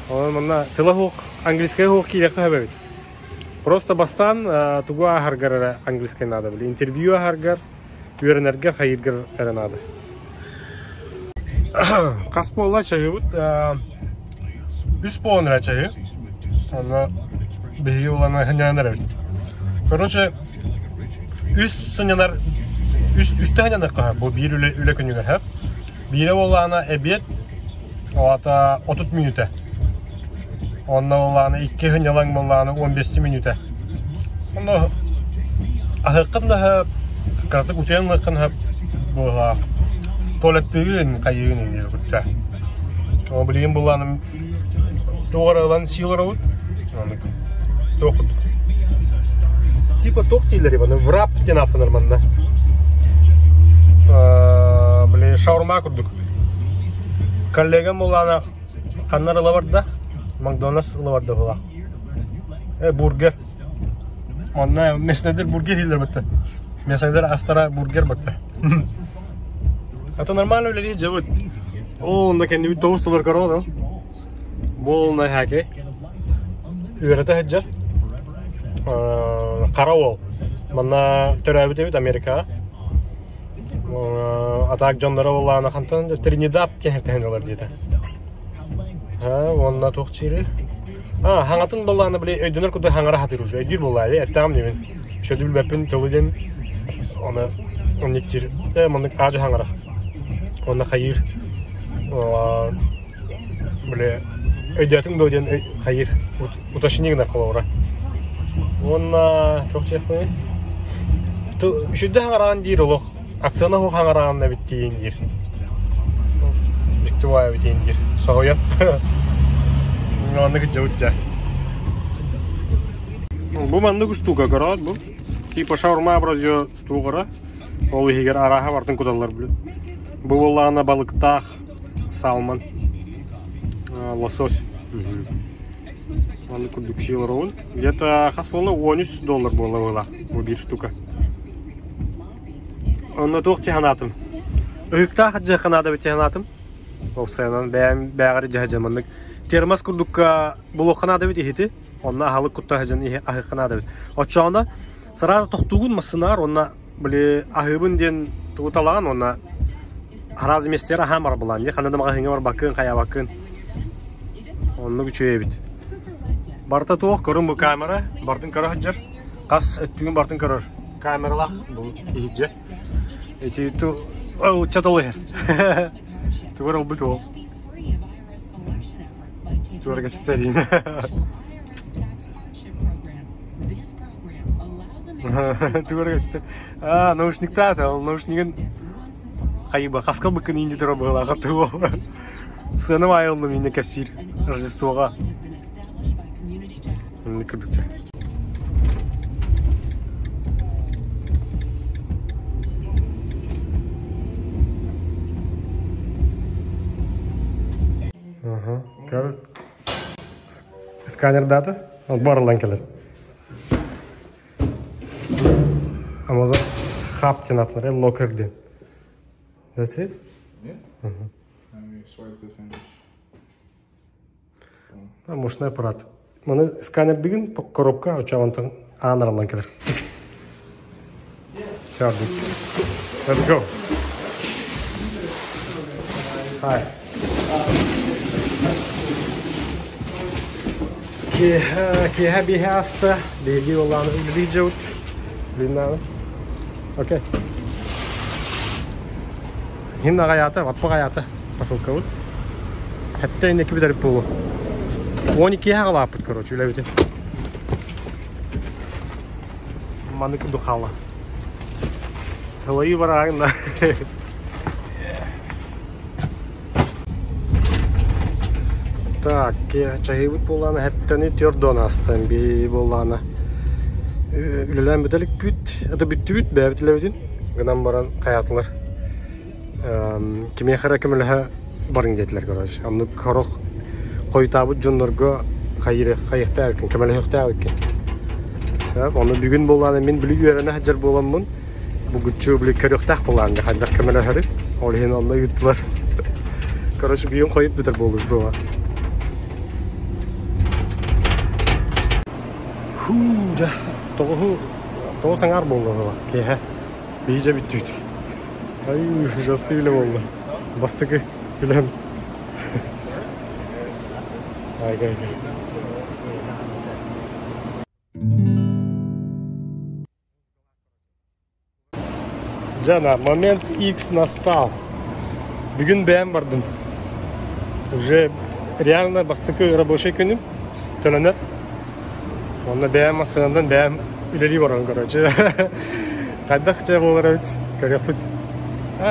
Onun tila hoq, angliskaya hoq kiyək həbət. Просто бастан туга hargar angliskaya nada bile. Interview hargar, öğrenirger hayırger erenada. Kaspolla çayı bu. 3,5 lira çayı. Ona beyi olan hanyanar. Короче, üstte hanyanar qaha. Bu bir üle günüger hep. Biri olana ebed ota 30 minute. Onda olana 2 hanyalan olana 15 minute. Onda ahıqında hep kartık uçayanlıqın hep bu tualettığın qayığın indir kutça. O bileyim bulanım doğaralan siyalar olup. Toqut. Типа тоқ дейілер ебаны, врап ден аптыныр манда. Шаурма күрдік. Коллегам оланы қаннар ұла барды да, Макдональдс ұла барды ола. Бургер. Онна меснедер бургер дейілер бітті. Меснедер астара бургер бітті. Это нормально өлі дейді жабыт. Ол онда кенде бүт $9 қаруады. Бұл онда хәке. Үйреті хәджар. Караол. Мана төрәбит бит Америка. Атак жонлары болланы хантан Тринидад кенертенлер диде. Онда токчири. Хаңатын болланы биле өйдөнөр күдө хаңара хатыр уже. Өйдүр боллайды. Эттам немен. Шөдүл бепин тылыден оны онниктир. Мындык ажы хаңара. Онда хайыр. Биле өйдөтүң доден хайыр. Уташынигна калора. Онна çok çekmeyi. Şüdde hangarağın deyir oluq. Aksiyona hoq hangarağın da bittiğin deyir. Biktuvaya bittiğin deyir. Sağ yap. Onda ki cavutca. Bu mandık ustuqa qarad bu. Tipa şaurma abrazio stuqara. Olu heger araha bartın kudallar bilir. Bu bollağına balıktağ, salman, losos. Onu kurduk şeyler olun. Где-то hasbolna $13 bola bu bir штука. Onda toq tehanatım. Öykta hacı qanada bit tehanatım. Oqsayanan bəğari jahajamanlık. Termas kurduk bu qanada bit ehiti. Onda halı kutta hajan ahı qanada bit. Oçağında sırada toqtuğun masınar ona bile ahыбын den tuğutalan ona haraz mesteri hamar bulan. Qanada mağahınga var bakın, qaya bakın. Onu güçöye bit. Barta toq көрін bu kamera, bardın kara hıcır. Qas öttüğün bardın karar. Kameralar bu ihicce. Eti tu çatalı her. Tu var bu to. Tuarga Serine. Tuarga Ser. Наушниктар, наушнигин хайба хаскал быкын инде дробыла гатуу. Сыным айылдым инде кәсир. Рождествоға. Сыны кырдык. Gör. Scanner data. Al barlan keler. Amazon hub tenatlar, locker'den. That's it? Yeah. And we swipe to finish. Мощный аппарат. Мана сканер деген коробка очавантан анаралан келер. Charging. Let's go. Hi. Ki bir hasta bilgi olan video bilmem. Okey. Hinna hayatı, vatpa hayatı. Pasıl kavul. Hatta indeki bir darip bulu. 12'ye halapıt короче, öyle bir. Manık duhala. Havayı var ağında. Так, чайбыт буланы хәттәне төрдөн астын би буланы. Үлелән битәлек бүт, ата бүт бәбитләбин. Гынан баран каятлар. Киме хара кемләһә барын дитләр кораш. Амны корох койтабы җоннарга кайыкта икән, кемләһә хәтта икән. Сәбәп аны бүген булганы мин билек йөрәнә хаҗар буламмын. Бу гүчү билек көрөхтәк булган, хәдә кемләһә хәрип, олыһын анда ютлар. Кораш бием койып битер булды буга. Хуja, toğu sangar boldu ki bize bitti. Ay, jaskı bile oldu. Bastık bilem. Ay. Jana, момент X настал. Bugün ben vardım. Уже реально bastık рабочий günüm. Tölener. Onda beğen masasından beğen ileri var короче. Kadakça olarak görüyoruz.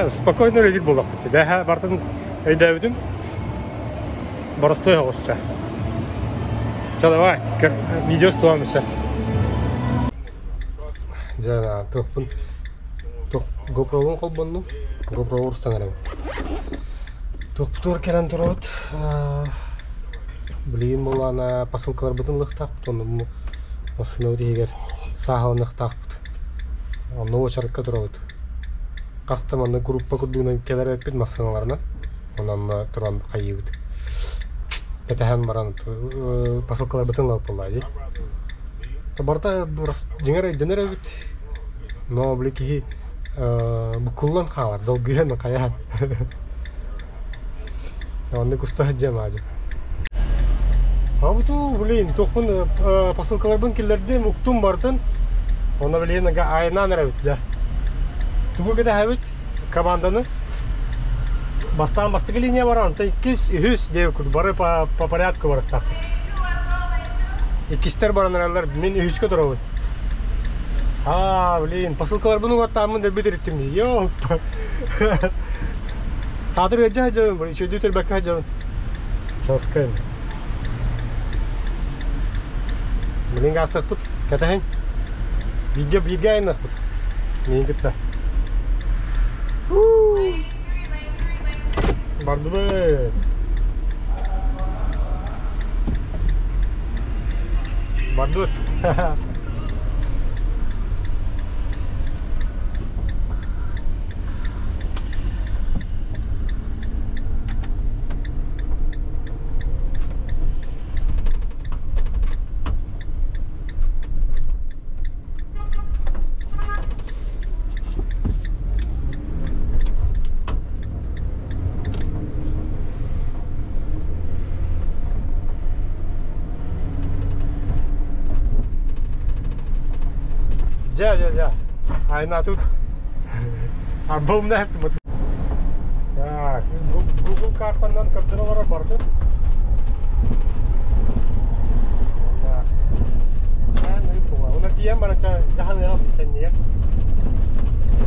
Спокойно öyle bulak. Ben bardan ödevdim. Барстоя olsa. Давай, видео стоимся. Жана, тохпун. GoPro'nun kolbanını. GoPro urustan arayım. Тохптур келен турат. Bileyim bolana pasılkalar bütünlük takpıt onu bu masını егер сағалынық takpıt. Onu o şarkı turabıt. Kastamanı gruppa kurduğuna keler öpüt masınalarına. Onunla turan kayıbıt. Petehen baran pasılkalar bütünlük olaydı. Barda jingere döner öpüt. No bileki bu kullan kalar. Dolguyan kaya. Onu kustahacağım acı. Абуту, блин, тохпун посылкаларбын келлерде муктум бартын. Оны блин айынан рәвит жа. Тугу кеде хәвит команданы. Бастан бастыгы линия баран. Та 200 деп куд бары по порядку баракта. Икистер баранлар мен 100ка турабы. Блин, посылкаларбын угаттамын деп битириттим. Йоп. Хадыр жа, блин, чөйдү тербекка жа. Шаскай. Mending asal put, kata hang. Biga enak put. Ni kita. Bardu be. Bardu. Ja. Aynen tut. Abim nasıl mı? Ya, Google kartından kapçalara vardı. Kiyem barınca jahan yapıp kendiye.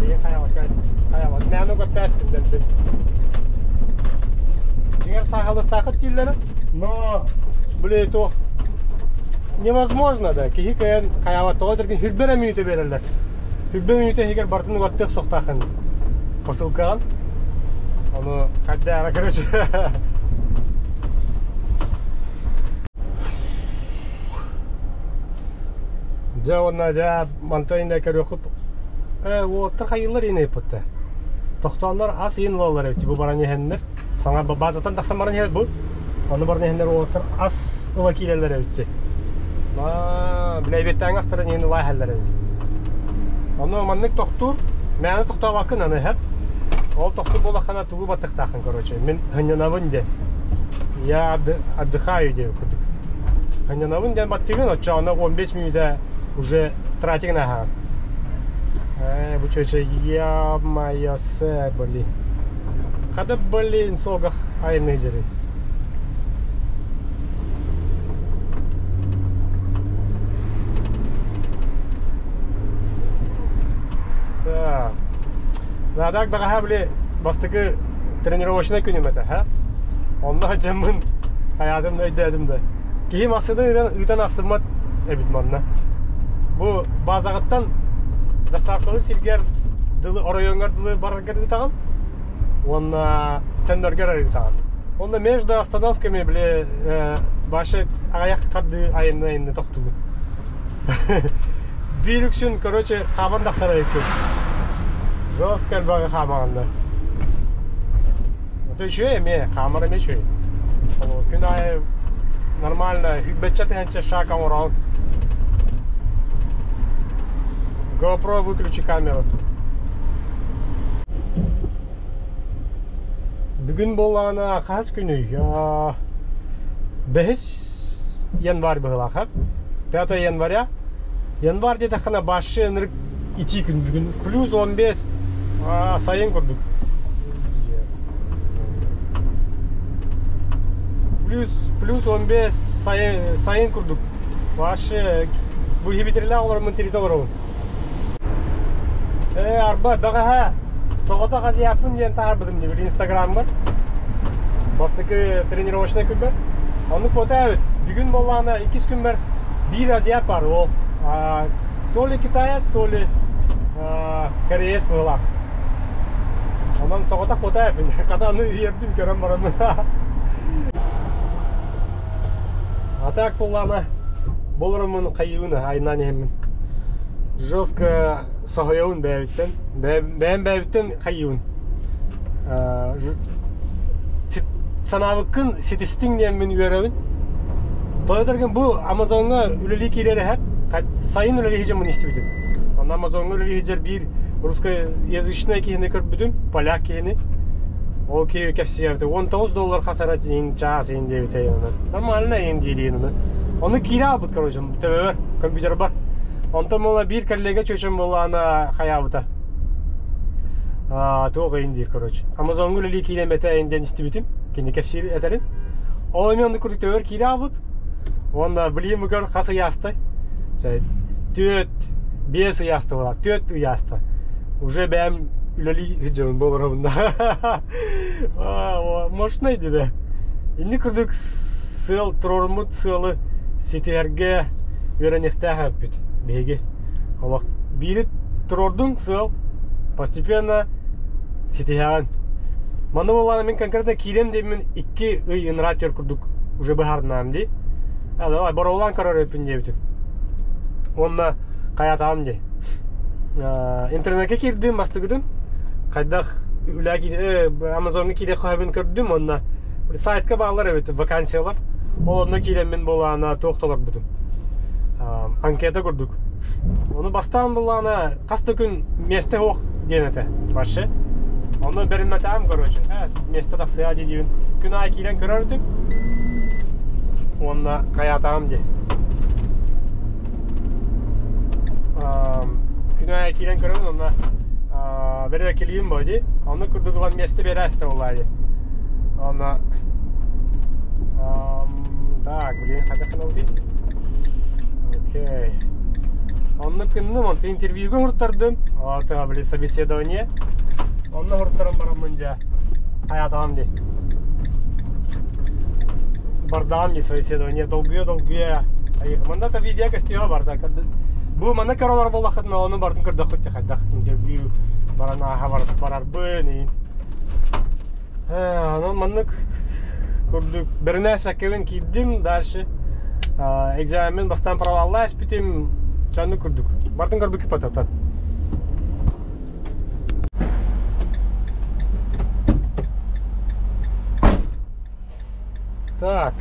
Diye kayavat. Məni götürsün dedi. Diğer sağlık takıt dilleri. Но, блин, то невозможно да. Кихикен kayavat тоодыргын хүрбере минуты берерлер. Хүрбе минуты егер бартын готтык соктахын. Посылкан. Onu kadda ara короче. Ja ona ja mantayında körөкүп. O тырхайылар ине ипотта. Токтонлар ас ин лалар эти бу баран ehеннер. Саңа базатан таксан баран ehен бу. Onu barın ehеннер отыр ас ыла килелер эти. Билебеттен астырын ени лайхалар эти. Onu маннык токтур, мәне токтабакын аны хеп. Ол токтур болахана тугу батыктахын, короче. Мен ханянавынде. Я отдыхаю деп курдук. Ханянавынде баттыгын отчана 15 минутта уже тратик на хан. Bu çocuğa yapmayası блин. Kada блин согах aynı jeri. Sa. Nadak baga böyle bastıkı trenirovashına günümete ha. Onda camın hayatımda ödedim de. Ki aslında ıdan astırma ebitmanla. Bu bazağıttan Доставкалы сиргер дылы оройоңар дылы баргар таган. Онна тендергер таган. Онда между остановками бле башы аяк кады айында токту. Билүксүн, короче, хабандак сарай экен. Жестко бага хабаганда. Вот еще ме камера мечүй. Күнай нормально хүбетчаты ханча шакам орал. GoPro выключи камеру. Бүгүн болгана кас күнү. 5 январь была, хап. 5 января. Январь деде хана башы ынырык 2 күн бүгүн. Плюс 15 сайын курдук. Плюс 15 сайын курдук. Башы бу хибитерлер олармын территория. Arba baga soğukta gazı yapın diye tartışdım diye bir Instagram var. Bastıkı trenirovashına küber. Onu fotoğraf. Bir gün bollana 2 gün bir gazı yapar o. Toli Kitayas, toli Koreyas bolar. Ondan soğukta fotoğraf. Kadanı yerdim görem var onu. Atak bollana bolurumun kayığını aynan hemen. Жестко сахаяун бәвиттен, бәвиттен хайюн. Санавыкын сетистин ден мен үйрәвин. Тоydыргын бу Амазонга үлелі келері хәп, сайын үлелі хижем мұн істі бүтін. Амазонга үлелі хижер бір русскоязычный кейіні көріп бүтін, поляк кейіні. Ол кейі кәпсі жәрді. $19 қасара ең час ең де бітәй оны. Нормально ең дейді оны. Оны кейді албыт, короче, төбе бар, компьютер бар. Ondan mola bir kallega çöçüm bolana hayabıta. Toğu indir korоче. Amazon güleli kilometre inden istibitim. Kendi kepsir eterin. O emeğinde kurduk tövür kirabıt. Onda bileyim gör kası yastı. Tüt, biyesi yastı ola. Tüt yastı. Уже benim üleli hıcamın bolurumunda. Moşnaydı da. Indi kurduk sıl, turormut sılı siterge öğrenekte hapit. Беги. Аллах бири турордун сыл постепенно ситихан. Мана болана мен конкретно кирем деп мен 2 ый инратер курдук уже бахарнам ди. Давай боролан карар өпүн дебитим. Онна каятам ди. Интернетке кирдим мастыгыдын. Кайдах үлаки Amazonга кире хабын көрдүм онна. Сайтка баалар эбит вакансиялар. Онна кирем мен болана токтолор будум. Анкета курдук. Onu bastan bulana kaç gün месте yok denete başı. Onu berilmetem короче. Месте так сая дедивин. Gün ay kiren körördüm. Onda kayatam di. Gün ay kiren körördüm onda. Beri kiliyim boydi. Onu kurduk olan месте bereste olaydı. Ona так, блин, hadi kanaldi. Окей. Он Онны кынным, онты интервьюга хурттардым. Ата, били, собеседование. Онны хурттарым барам мынжа. Аятам ди. Бардам ди собеседование, долгуя. Мында та видео костюма барда. Бу мана королар боллахытна, оны бардым көрдө хотте хайдах интервью барана барар бын. Анан маннык көрдүк. Бирine эспеккебен кийдим, дальше экзамен бастан провалла эспитим, чанды көрдүк. Бардым көрбүк пататан. Так.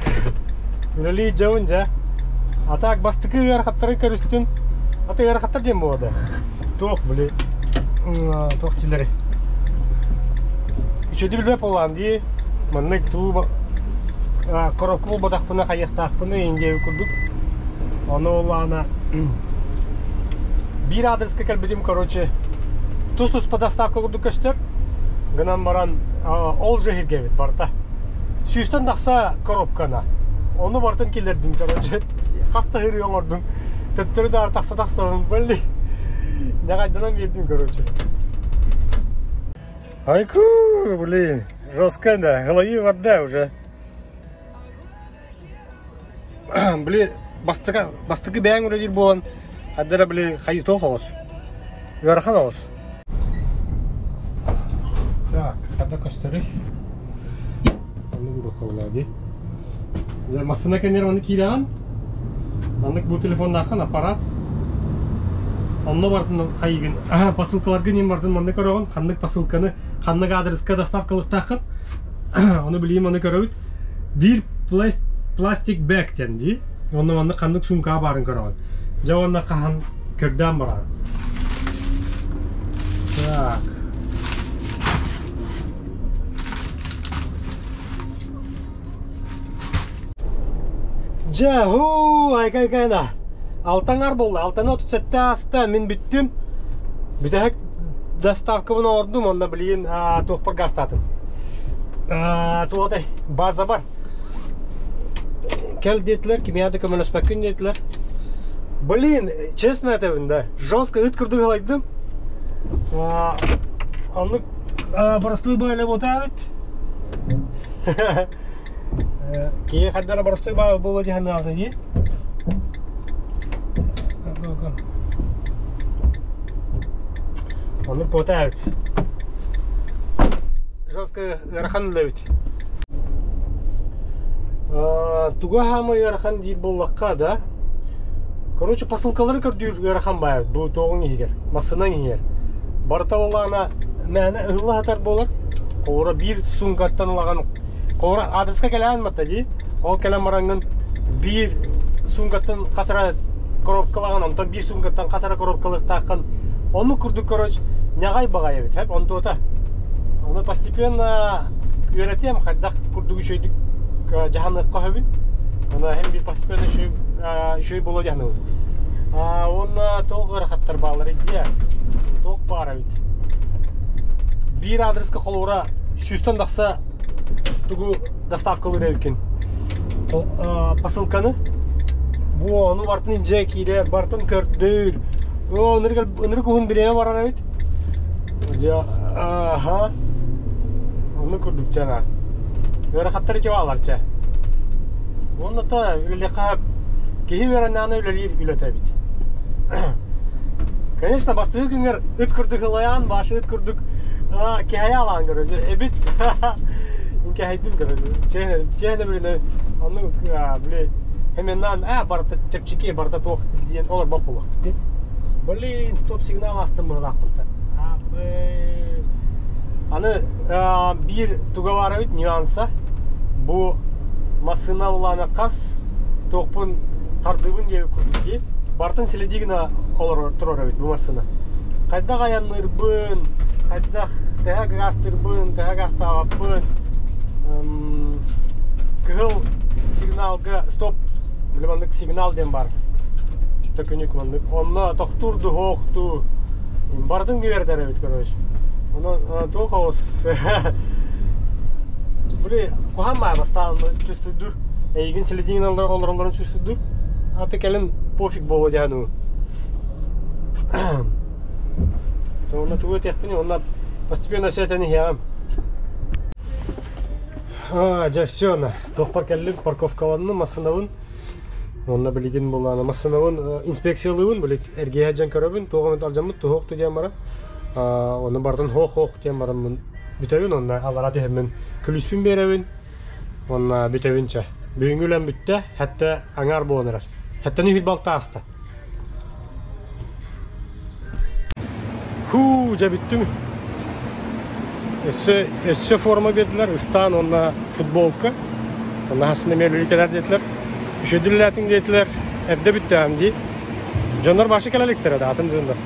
Үлели жауынжа. Атак бастыкы ярхаттары көрүстүм. Ата ярхаттар дем болду. Тох биле. Тох тилери. Üçedi bilbep olan diye. Mannek tu koropkul bataqpına qayıqtaqpını enge kurduk. Onu olana bir adreska kalbedim короче. Тус по доставка курдук көстөр. Гынан баран ол жехирге бит барта. Сүйстен дақса коробкана. Onu бартын келердим короче. Каста хыр yoңордум. Төптөрү да артакса дақсабын билли. Нагайданан бердим короче. Айку, блин, жестко, да, голове вода уже. Блин, бастыгы бәң үрелер болан, аддара, блин, хайы тоқ ауыз. Үйархан ауыз. Так, қада көстері. Оны көрі қауылады. Масына кәнер оны кейдаған. Анық бұл телефонда ақын аппарат. Онно бардын хайыгын, посылкаларга нем бардын мында көрөгөн, кандык посылканы, кандык адреска доставкалык такын. Оны билейм, оны көрөбүт. Бир пластик бэг тенди. Онно мында кандык сумка барын көрөгөн. Жабанда кахан көрдөн баран. Так. Жаху, айкайкайна. Алтаңар болды. Алтаңа 37-те аста мен бүттім. Бүтәк доставкабын ордым, онда білейін тоқпыр гастатым. Туғатай, база бар. Кәл детілер, кемияды көмін өспәкін детілер. Блин, честно әтәбін да. Жонска үт күрді қалайдым. Онды барыстой байлап ота әбіт. Кейі қаддара барыстой байлап болу дегенді алды де. Onu pota evet. Жестко ярхан левит. Туга хама ярхан дейт боллаққа да. Короче, посылкалары көрдүр ярхан бай. Бу тоғын егер. Масынан егер. Барта олағына мәні ұлы атар болар. Қора бір сумкаттан олаған. Қора адреска кәлән матта дей. Ол кәлән мараңын бір сумкаттан қасыра коробкалаған. Онтан бір сумкаттан қасыра коробкалық таққан. Onu kurduk короче. Нягай багай бит, hep onu тота. Onu постепенно öğreteyim. Hatta kurduk şeydik cahanlık kahvin. Ona hem bir постепенно şey bolo cahanı. Ona toğ hareketler bağlar idi. Toğ para bit. Bir adreska kolora süstan daqsa tugu dostavkalı devkin. Посылканы. Bu onu bartın ince kide, bartın kördür. O nırgı kuhun birine varar evet. Aha. Onu kurduk cana. Böyle hatları ki bağlarca. Onda da öyle kap. Kehi veren nana öyle yer tabii. Конечно, bastığı günler ıt kurduk alayan, başı ıt kurduk. Kehaya alan görücü. Ebit. İnke haydim görücü. Cehne birine onu böyle hemen barata çepçiki barata toq diyen olur bak olur. Блин, стоп signal astım burada aklımda. Anı bir tuga var evet nüansa. Bu masına olana kas toqpun qardыбын жеп курдуки. Бартын селедигина olur turur evet bu masına. Qayda qayanırbın, qayda teha gastыrbын, teha gastavapın. Kıl signalga stop bilemandık signal den бар. Tökünük mandık. Onunla toxturdu hoqtu. Bardın güverder evet короче. Onu toqos. Böyle kohamma bastan çüstüdür. Egin selediğin onların çüstüdür. Atı kelin pofik bolu diyanu. Sonra tuğut yakpini, onlar постепенно все это не явам. Ja, все, тоқпар кәлік парковкаланны масынауын. Онна білеген боланы масынауын инспекциялығын, білет әргея жан көрөбін, тоғамет алжамыт, тоғықты дем бара. Оны бардын хоқ дем барамын бүтәуін, онна аларады хеммен күліспін берәуін. Онна бүтәуінчә. Бүйінгілен бүтті, хәтті аңар болынырар. Хәтті нүйіт балта асты. Жа бүттім. Өссө форма берділер, ыстан, онна футболка. Онна хасында мел өлікелер детілер. Үшеділіләтің детілер. Әбді бүтті әмді. Жондар башы кәлеліктер әді, атын жондар.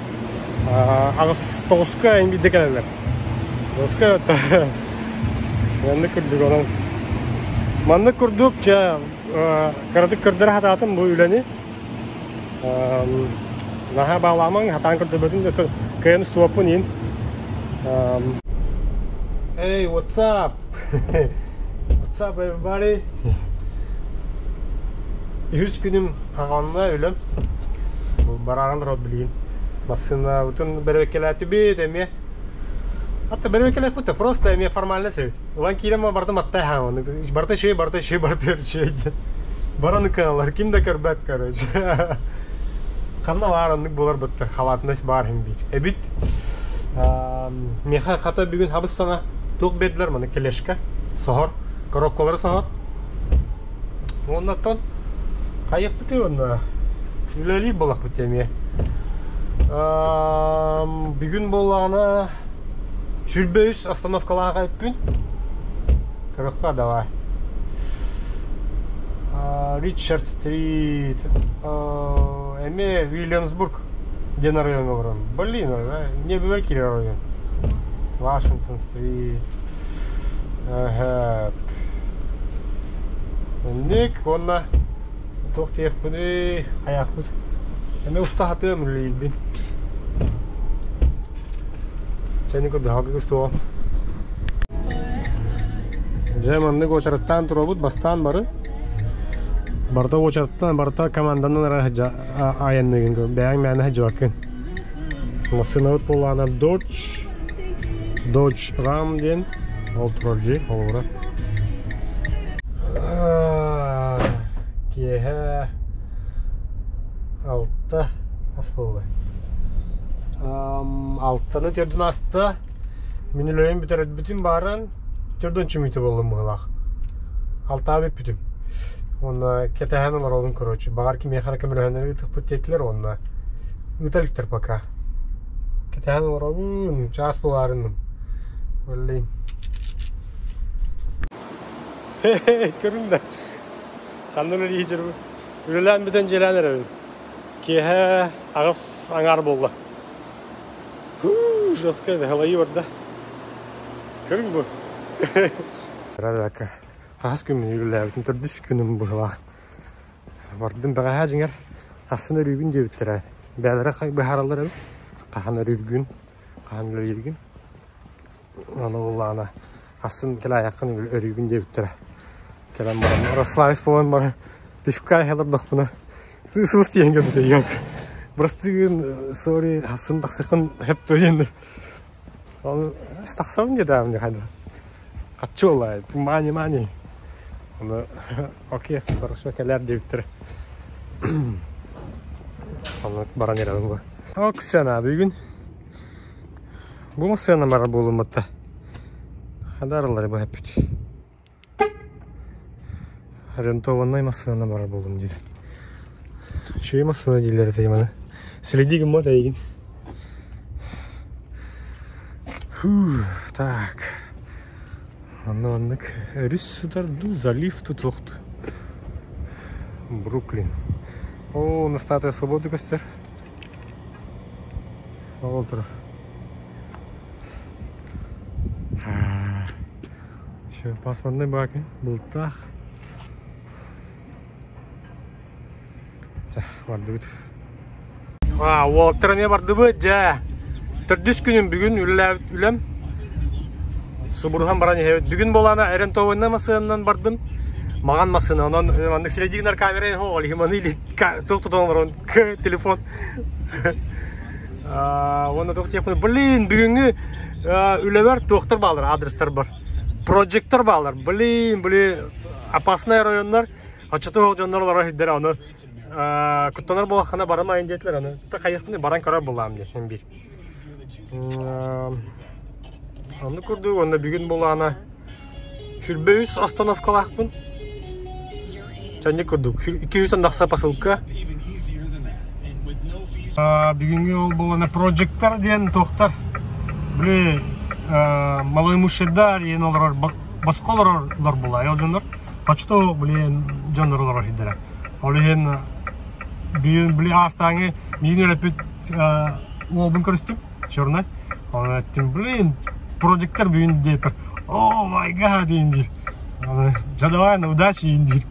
Ағыз тоғысқа әйін бейді кәлелер. Тоғысқа өтті. Манды күрдік оның. Манды күрдік, қырдық күрдір хататын бұл үләні. Наға бағламаң, хатан күрді бөтін күйен суапын ең. Hey, what's up? What's up, everybody? 100 günüm ağanla ölüm. Bu barağın rod bilgin. Masına bütün berbekelati bit emi. Hatta berbekelati bu da просто emi формально sevdi. Ulan kirema barda matta ha. Barda şey. Baranı kanallar kimde körbet karıcı. Kanna var anlık bular bitti. Halatınız var hem bir. Ebit. Meha hatta bir gün habis sana toq berdiler mana keleshka. Sohor. Korokkoları sohor. Ondan Qayık bitiyor onda. Üleli bolaq bitemiye. Bir gün bolağına Şülbeüs остановкаларға qayıppın. Kırıqqa da var. Richard Street. Эме Williamsburg. Где на районе говорим? Блин, не бывает район. Washington Street. Ага. Ник, онна. Тоқтайық бұны, аяқ бұд. Әме ұста хатым үлейді бен. Чәні көрді хақы күсті оғам. Жайманны көшарыттан тұра бұд, бастан бары. Барда көшарыттан, барда команданын аянны ген. Бәяң мәні хәжі бақын. Масына бұд болағына Dodge Ram ден. Ол тұраржи, ол ұра. Кеге алтта ас болды. Алттаны терден асты. Мен өлейін бітереді бүтін барын терден чүмейті болдым бұғылақ. Алта беп бүтім. Оны кетәген олар олын көрөчі. Бағар ки мехара көмірәнері ұтық бүттетілер онына. Үтәліктер пока. Кетәген олар олын час боларының. Өлейін. Көрін да. Қандан өлі ежір бұл. Өлілән бүтін желәнер өйін. Кеге ағыз аңар болды. Жосқа еді, ғалайы барды. Көрін бұл. Радака. Ағыз күнмен өлілі бүтін түрдіс күнім бұл ғылақ. Бардым баға әжіңер. Асын өрігін дебіттір. Бәлірі бұхаралар өй. Қаған өрігін. Қаған өрігін. Оны олағына. Асын кәлі аяқын өрігін дебіттір. Келем барам. Рославис болан бара. Пешкай хелердық бұна. Сұрыс дейінге бүді ек. Бірістігін, сори, асын тақсықын хеп төйендір. Оны істақсауын деді әміне қайды. Қатшы олай. Мани. Оны, окей, барышы кәлер дебіттір. Оны баран ерадің ба. О, күсен әбі күн. Бұл мұсена мара болуым бұтта. Хадарылар бұл хеп бүді. Рентованной масына бар болдым дейді. Шөй масына дейлер тайманы. Следигім ма тайгін. Так. Аннық. Өріс сударду залив тут оқты. Бруклин. О, на статуя свободы көстер. Ол тұр. Шөй пасманный бақы. Бұлттақ. Барды бұд. Уолықтырыме барды бұд, жа. Түрдіс күнім бүгін үлем. Субұрған баран ехебет. Бүгін болана әрентовына масығынан бардым. Маған масығына. Онын селедігінар камерайын хоғал. Маны или тоқтыдан баран телефон. Оны тоқ тепін, блин, бүгінгі үлевер тоқтар балар, адрестер бар. Прожектор балар, блин, опасный районlar, açıtı olcanlar olarak hidder onu. Kutlanır bolaqana baramayın deydiler onu. Ta qayıqpın baran karar bolam deyən bir. Onu kurduk, onda bugün bolağana Şülbeüs остановкалақпын. Және kurduk. 200 андақса посылка. Бүгінгі ол болғана прожектор дейін тоқтар. Біле, малоймушедар, ең олар басқа олар бола. Ел жандар, қачты біле жандар олар хиддері. Ол ең біле астаңы, мен өлепет олбын көрістім, шорына. Оны әттім, біле, прожектор бүгін дейпір. О, май гад, дейін дейір. Жадавай, на удачи, дейін дейір.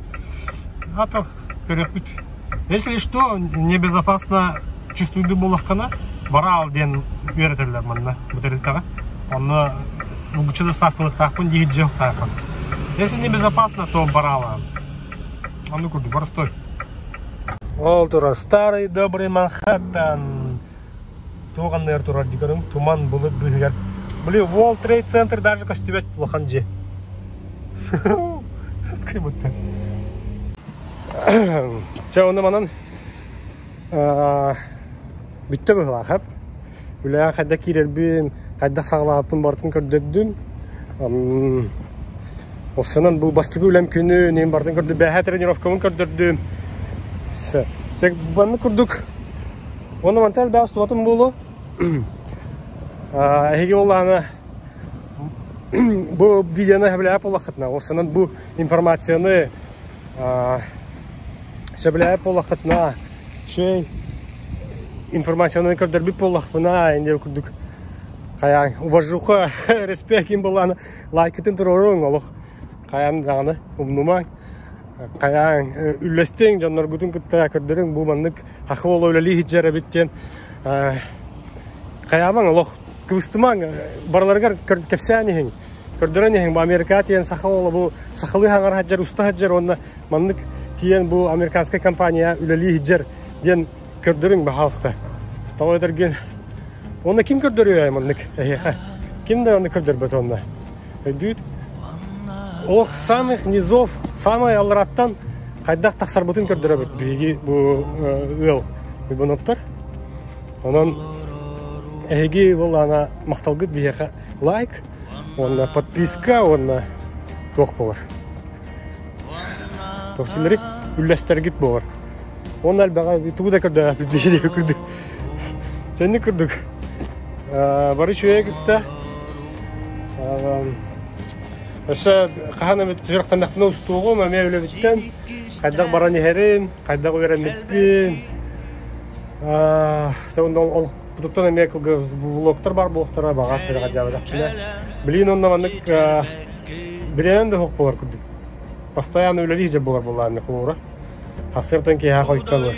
А так, көрек бүт. Если что, небезопасно чувствуйды болаққана, бара ал ден үйретерлер мұнда, бұтерлітаға. Оны ұғычыды ставкалық тақпын, дейін жеу тақпын. Если небезопасно, то бара алам. Оны көрді, бара стой. Ол тұра, старый добрый Манхэттен. Тоғаннар тұрар дегенім, туман бұлыт бұйығар. Блин, World Trade Center даже костюбет плохо же. Скрипка. Че оны манан битте была, хап. Уля хадда кирербин, хадда саглапын бартын көрдөдүм. Осынан бу бастыгы үлем күнү, нем бартын көрдү, бәһә тренировкамын көрдүм. Чек баны көрдүк. Оны мантал бәс тотым болу. Эги оланы bu videonu biləyib olaqıtına, olsanın bu informasiyonu biləyib olaqıtına, informasyonu kördürбіп olaqıtına, indi okuduk. Qayan, уважуха, респектім боланы, лайкетін тұрорың, олық. Qayan дағаны, умнуман. Qayan, үллестің, жанлар бұтын күтті көрдірің, бұл маңдық хақы олы өлелі хиджәрі біттен. Qayaman, олық. Кыстыман барларга кепсәнеһең. Көрдөрәнеһең бу Америка тиен сахалы бу сахалы хаңар хаҗар уста хаҗар онна маннык тиен бу американская компания үләли хаҗар ден көрдөрүң бу хауста. Тавайдырген. Онда ким көрдөрөй маннык? Ким да онда көрдөрбөт онда? Дүйт. Ох, самых низов, самый алраттан кайдак таксар бутын көрдөрөбөт. Биги бу ыл. Бу ноттор. Онан Эги волана мақталгыт бияха лайк, онна подписка, онна тоқ болар. Тоқсилерик үлләстергит болар. Онна әлбәға туғыда көрді, бейде көрді. Сәнді көрдік. Бары шөйе күтті. Өші қағана бітті жұрақтан нақтына ұстуғы, мәме өлі біттен. Қайдақ баран ехерін, қайдақ өйерен бітпен. Ол Туттан эмекылгы влогтар бар болуктара бага берга жабыдак. Билин онна мандык бирен да хок болар күдүк. Постоянно үлели же болар буларны кылуура. Хасыртан ки ха койтканы.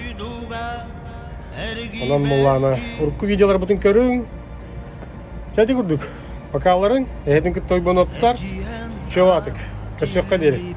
Онан булланы урку видеолар бутун көрүң. Чати күдүк. Пока аларың, эдин кыт той боноттар. Човатык. Көрсөккө дери.